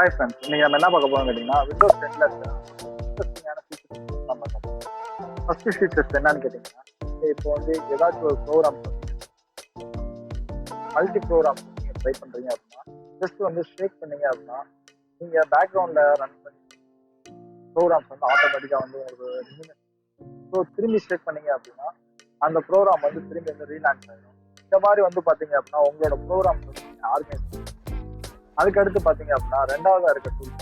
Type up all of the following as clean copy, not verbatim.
Hi friends, இன்னைக்கு நம்ம என்ன பார்க்க போறோம் கேட்டிங்கன்னா விண்டோஸ் 10ல இருக்கிற இன்ட்ரெஸ்டிங்கான ஃபீச்சர்ஸ் நம்ம பார்க்க போறோம். ஃபர்ஸ்ட் ஃபீச்சர்ஸ் என்னன்னு கேட்டிங்கன்னா, இப்போ வந்து ஏதாச்சும் ஒரு ப்ரோக்ராம் மல்டி ப்ரோக்ராம் நீங்கள் ட்ரை பண்ணுறீங்க அப்படின்னா ஜஸ்ட் வந்து ஷேக் பண்ணீங்க அப்படின்னா நீங்கள் பேக்ரவுண்டில் ரன் பண்ணி ப்ரோக்ராம்ஸ் வந்து ஆட்டோமேட்டிக்காக வந்து உங்களுக்கு ஸோ திரும்பி ஷேக் பண்ணீங்க அப்படின்னா அந்த ப்ரோக்ராம் வந்து திரும்பி வந்து ரீலான்ச் ஆகிடும். இந்த மாதிரி வந்து பார்த்தீங்க அப்படின்னா உங்களோட ப்ரோக்ராம்ஸ் வந்து நீங்கள் ஆர்கனைஸ் பண்ணுங்க. அதுக்கடுத்து பார்த்தீங்க அப்படின்னா ரெண்டாவதாக இருக்க டூல்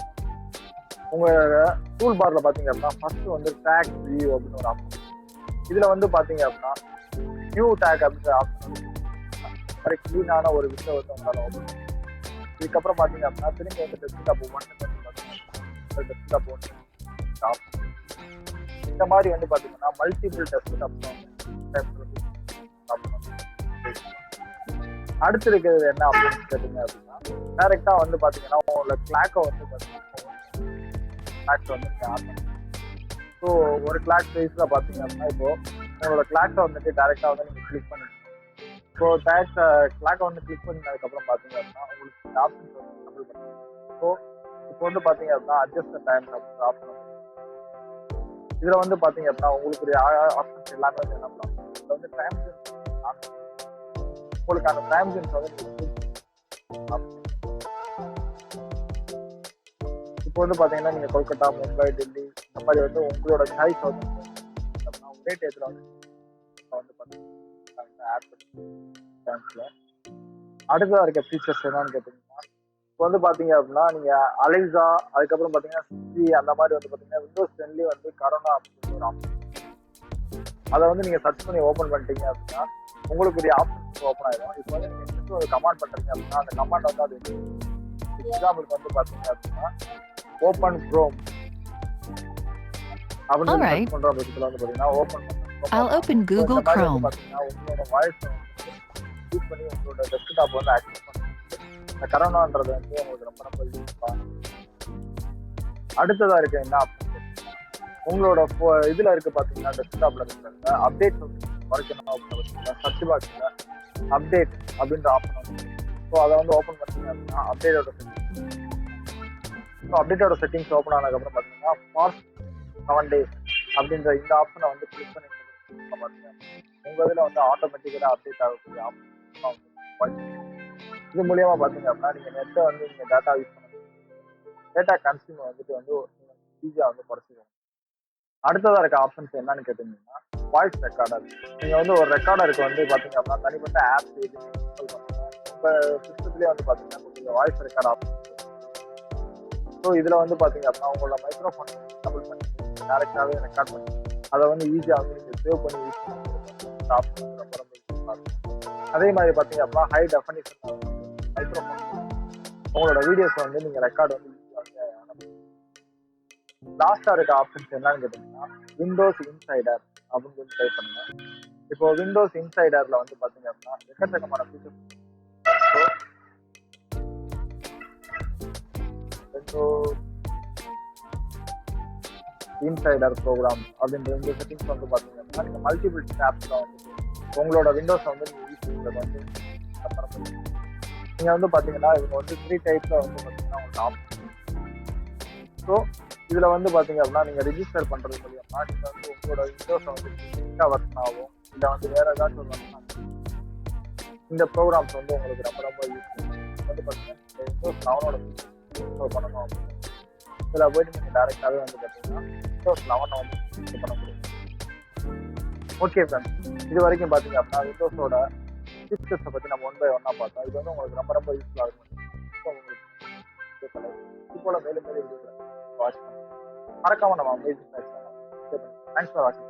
உங்களோட டூல் பார்ல பார்த்தீங்க அப்படின்னா ஃபர்ஸ்ட் வந்து டேக் வியூ அப்படின்னு ஒரு ஆப்ஷன். இதில் வந்து பார்த்தீங்க அப்படின்னா நியூ டேக் அப்படின்ற ஆப்ஷன் மாதிரி க்ளீனான ஒரு விஷயம் வந்து உங்களால் ஓப்பன் பண்ணும். இதுக்கப்புறம் பார்த்தீங்க அப்படின்னா திரும்பி வந்து டெஸ்க்டாப் டெஸ்க்டாப் ஒன்று ஆப்ஷன். இந்த மாதிரி வந்து பார்த்தீங்கன்னா மல்டிபிள் டெஸ்க்டாப் அடுத்து இருக்கிறது என்ன அப்படின்னு கேட்டீங்க அப்படின்னா டைரக்டா வந்து பாத்தீங்கன்னா உங்களோட கிளாக்கை வந்து கிளாக் வந்து நீங்க ஆன் பண்ணுங்க. ஸோ ஒரு கிளாக் சைஸ்ல பாத்தீங்க அப்படின்னா இப்போ உங்களோட கிளாக்கை வந்துட்டு டைரக்டா வந்து நீங்க கிளிக் பண்ணிக்கணும். ஸோ கிளாக்கை வந்து கிளிக் பண்ணதுக்கப்புறம் பாத்தீங்க அப்படின்னா உங்களுக்கு இந்த ஆப்ஷன்ஸ் வந்து கம்ப்ளீட் பண்ணுங்க. ஸோ இப்போ வந்து பாத்தீங்க அப்படின்னா அட்ஜஸ்ட் டைம் அப்படின்ற ஆப்ஷன் இதுல வந்து பாத்தீங்க அப்படின்னா உங்களுக்கு ஆப்ஷன்ஸ் எல்லாமே வந்து என்ன பண்ணலாம். இதுல வந்து டைம் உங்களுக்கு அந்த டைம் ஜோன்ஸ் வந்து இப்போ வந்து பாத்தீங்கன்னா நீங்க கொல்கத்தா, மும்பை, டெல்லி இந்த மாதிரி வந்து உங்களோட சாய்ஸ் வந்து ஒரே டேத்துல வந்து பாத்தீங்கன்னா அடுத்ததா இருக்க ஃபீச்சர்ஸ் என்னன்னு கேட்டீங்கன்னா இப்போ வந்து பாத்தீங்க அப்படின்னா நீங்க அலைசா அதுக்கப்புறம் பாத்தீங்கன்னா சிரி அந்த மாதிரி வந்து பாத்தீங்கன்னா விண்டோஸ் 10 வந்து கரோனா அப்படின்னு ஒரு ஆப்ஷன் அதை வந்து நீங்க சர்ச் பண்ணி ஓபன் பண்ணிட்டீங்க அப்படின்னா உங்களுக்கு ஆப்ஷன்ஸ் ஓப்பன் ஆயிடும். இப்போ வந்து நீங்க ஒரு கமாண்ட் பண்றீங்க அப்படின்னா அந்த கமாண்ட் வந்து அது எக்ஸாம்பிளுக்கு வந்து பாத்தீங்க அப்படின்னா ஓப்பன் குரோம் அப்படின்னு சர்ச் பண்ற பட்சத்துல வந்து பாத்தீங்கன்னா open Google Chrome. பாத்தீங்கன்னா உங்களோட வாய்ஸ் யூஸ் பண்ணி உங்களோட டெஸ்க்டாப் வந்து ஆக்சஸ் பண்ணுங்க. இந்த கரோனான்றது வந்து உங்களுக்கு ரொம்ப ரொம்ப யூஸ்ஃபுல்லா. அடுத்ததா இருக்க என்ன ஆப்ஷன் உங்களோட இதுல இருக்கு பாத்தீங்கன்னா டெஸ்க்டாப்ல இருக்கிற அப்டேட் வரைக்கும் சர்ச் பாக்ஸ்ல அப்டேட் அப்படின்ற ஆப்ஷன் வந்து ஸோ அதை வந்து ஓப்பன் பண்ணீங்க அப்படின்னா அப்டேட்டோட செட்டிங்ஸ் ஓப்பன் ஆனதுக்கப்புறம் பார்த்தீங்கன்னா ஃபாஸ்ட் 7 days அப்படின்ற இந்த ஆப்ஷனை வந்து கிளிக் பண்ணி பார்த்தீங்கன்னா உங்கள் இதில் வந்து ஆட்டோமேட்டிக்கலாக அப்டேட் ஆகக்கூடிய ஆப்ஷன் இது மூலியமா பார்த்தீங்க அப்படின்னா நீங்கள் நெட்டை வந்து நீங்கள் டேட்டா யூஸ் பண்ண டேட்டா கன்சியூம் வந்துட்டு வந்து ஈஸியாக வந்து குறைச்சிக்கணும். அடுத்ததாக இருக்க ஆப்ஷன்ஸ் என்னன்னு கேட்டீங்கன்னா வாய்ஸ் ரெக்கார்டர். நீங்கள் வந்து ஒரு ரெக்கார்டருக்கு வந்து பார்த்தீங்க அப்படின்னா தனிப்பட்ட ஆப்ஸ் இப்போ சிஸ்டத்துலேயே வந்து பார்த்தீங்கன்னா உங்களுக்கு வாய்ஸ் ரெக்கார்ட் ஆப்ஷன். ஸோ இதில் வந்து பார்த்தீங்க அப்படின்னா உங்களோட மைக்ரோஃபோன் கபுள் பண்ணி டேரெக்டாகவே ரெக்கார்ட் பண்ணி அதை வந்து ஈஸியாக வந்து நீங்கள் சேவ் பண்ணி யூஸ் பண்ணி ஆப்ஷன் ரொம்ப ரொம்ப யூஸ்ஃபுல்லாக இருக்கும். அதே மாதிரி பார்த்தீங்க அப்படின்னா ஹை டெஃபனிஷன் மைக்ரோஃபோன் உங்களோட வீடியோஸை வந்து நீங்கள் ரெக்கார்ட் வந்து ஈஸியாக லாஸ்டா இருக்க ஆப்ஷன்ஸ் என்னன்னு கேட்டீங்கன்னா விண்டோஸ் இன்சைடர் அப்படின்னு ட்ரை பண்ணுங்க. இப்போ விண்டோஸ் இன்சைடர்ல வந்து பாத்தீங்க அப்படின்னா எக்கச்சக்கமான ஃபீச்சர்ஸ் இன்சைடர் ப்ரோக்ராம் அப்படின்ற இந்த செட்டிங்ஸ் வந்து பாத்தீங்க அப்படின்னா நீங்க மல்டிபிள் டேப்ஸ்ல வந்து உங்களோட விண்டோஸ் வந்து நீங்க யூஸ் பண்றது வந்து நீங்க வந்து பாத்தீங்கன்னா இவங்க வந்து 3 டைப்ல வந்து பாத்தீங்கன்னா உங்களுக்கு ஆப்ஷன். ஸோ இதுல வந்து பாத்தீங்க அப்படின்னா நீங்க ரெஜிஸ்டர் பண்றது மூலியமா நீங்க வந்து உங்களோட விண்டோஸை வந்து வெர்ஷன் ஆகும் இல்ல வந்து வேற ஏதாச்சும் ஒரு வெர்ஷன் ஆகும். இந்த ப்ரோக்ராம்ஸ் வந்து உங்களுக்கு ரொம்ப ரொம்ப யூஸ்ஃபுல். வந்து பாத்தீங்கன்னா விண்டோஸ் 11 இன்ஸ்டால் பண்ணணும் அப்படின்னு இதுல போயிட்டு நீங்க டைரக்டாவே வந்து பாத்தீங்கன்னா விண்டோஸ் 11 வந்து இன்ஸ்டால் பண்ண முடியும். ஓகே ஃப்ரெண்ட்ஸ், இது வரைக்கும் பாத்தீங்க அப்படின்னா விண்டோஸோட ஃபீச்சர்ஸை பத்தி நம்ம 1 by 1 பார்த்தோம். இது வந்து உங்களுக்கு ரொம்ப ரொம்ப யூஸ்ஃபுல்லா இருக்கும். இது போல மேலும் மேலும் வீடியோக்களை வாட்ச் பண்ணுங்க. மறக்காம நம்ம அமேசிங் தேங்க்ஸ் ஃபார் வாட்சிங்.